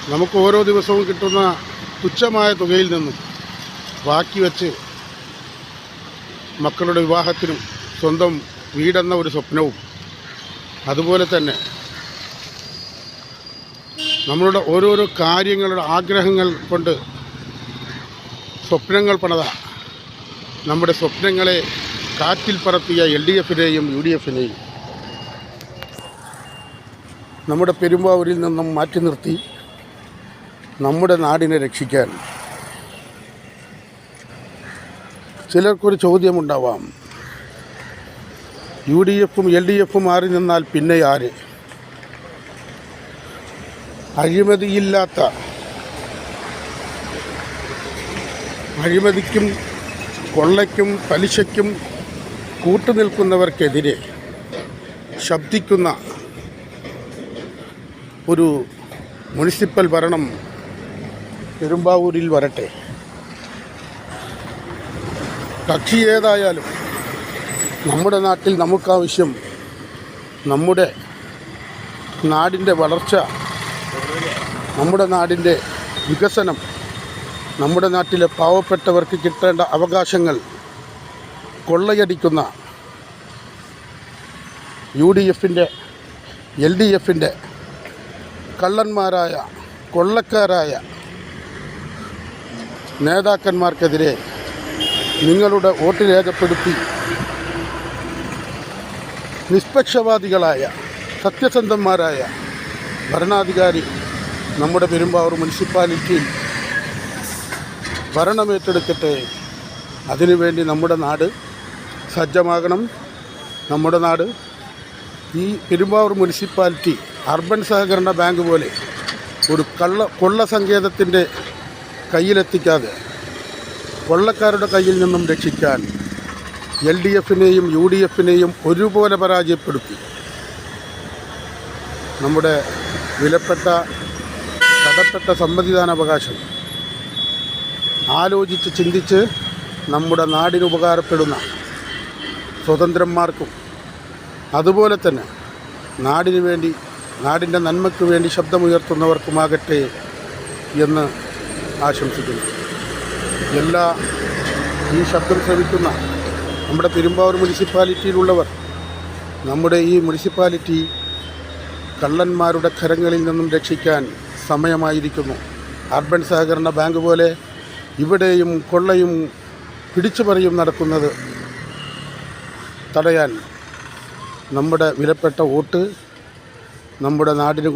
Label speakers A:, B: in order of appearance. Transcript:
A: നമുക്ക് ഓരോ ദിവസവും കിട്ടുന്ന തുച്ഛമായ തുകയിൽ നിന്നും ബാക്കി വെച്ച് മക്കളുടെ വിവാഹത്തിനും സ്വന്തം വീടെന്ന ഒരു സ്വപ്നവും അതുപോലെ തന്നെ നമ്മളുടെ ഓരോരോ കാര്യങ്ങളുടെ ആഗ്രഹങ്ങൾ കൊണ്ട് സ്വപ്നങ്ങൾ പണിത നമ്മുടെ സ്വപ്നങ്ങളെ കാറ്റിൽ പറത്തിയ LDFിനെയും UDFിനെയും നമ്മുടെ പെരുമ്പാവൂരിൽ നിന്നും മാറ്റി നിർത്തി നമ്മുടെ നാടിനെ രക്ഷിക്കാൻ ചിലർക്കൊരു ചോദ്യമുണ്ടാവാം, UDFും LDFും മാറി നിന്നാൽ പിന്നെ ആര്? അഴിമതിയില്ലാത്ത, അഴിമതിക്കും കൊള്ളയ്ക്കും പലിശയ്ക്കും കൂട്ടുനിൽക്കുന്നവർക്കെതിരെ ശബ്ദിക്കുന്ന ഒരു മുനിസിപ്പൽ ഭരണം പെരുമ്പാവൂരിൽ വരട്ടെ. കക്ഷി ഏതായാലും നമ്മുടെ നാട്ടിൽ നമുക്കാവശ്യം നമ്മുടെ നാടിൻ്റെ വളർച്ച, നമ്മുടെ നാടിൻ്റെ വികസനം, നമ്മുടെ നാട്ടിലെ പാവപ്പെട്ടവർക്ക് കിട്ടേണ്ട അവകാശങ്ങൾ കൊള്ളയടിക്കുന്ന UDFിൻ്റെ LDFിൻ്റെ കള്ളന്മാരായ കൊള്ളക്കാരായ നേതാക്കന്മാർക്കെതിരെ നിങ്ങളുടെ വോട്ട് രേഖപ്പെടുത്തി നിഷ്പക്ഷപാതികളായ സത്യസന്ധന്മാരായ ഭരണാധികാരി നമ്മുടെ പെരുമ്പാവൂർ മുനിസിപ്പാലിറ്റിയിൽ ഭരണമേറ്റെടുക്കട്ടെ. അതിനുവേണ്ടി നമ്മുടെ നാട് സജ്ജമാകണം. നമ്മുടെ നാട് ഈ പെരുമ്പാവൂർ മുനിസിപ്പാലിറ്റി അർബൻ സഹകരണ ബാങ്ക് പോലെ ഒരു കൊള്ള സങ്കേതത്തിൻ്റെ കയ്യിലെത്തിക്കാതെ കൊള്ളക്കാരുടെ കയ്യിൽ നിന്നും രക്ഷിക്കാൻ LDFിനെയും UDFിനെയും ഒരുപോലെ പരാജയപ്പെടുത്തി നമ്മുടെ വിലപ്പെട്ട കടപ്പെട്ട സമ്മതിദാനാവകാശം ആലോചിച്ച് ചിന്തിച്ച് നമ്മുടെ നാടിന് ഉപകാരപ്പെടുന്ന സ്വതന്ത്രന്മാർക്കും അതുപോലെ തന്നെ നാടിനു വേണ്ടി, നാടിൻ്റെ നന്മയ്ക്ക് വേണ്ടി ശബ്ദമുയർത്തുന്നവർക്കുമാകട്ടെ എന്ന് ആശംസിക്കുന്നു. എല്ലാ ഈ ശബ്ദം ശ്രവിക്കുന്ന നമ്മുടെ പെരുമ്പാവൂർ മുനിസിപ്പാലിറ്റിയിലുള്ളവർ, നമ്മുടെ ഈ മുനിസിപ്പാലിറ്റി കള്ളന്മാരുടെ കരങ്ങളിൽ നിന്നും രക്ഷിക്കാൻ സമയമായിരിക്കുന്നു. അർബൻ സഹകരണ ബാങ്ക് പോലെ ഇവിടെയും കൊള്ളയും പിടിച്ചുപറിയും നടക്കുന്നത് തടയാൻ നമ്മുടെ വിലപ്പെട്ട വോട്ട് നമ്മുടെ നാടിന്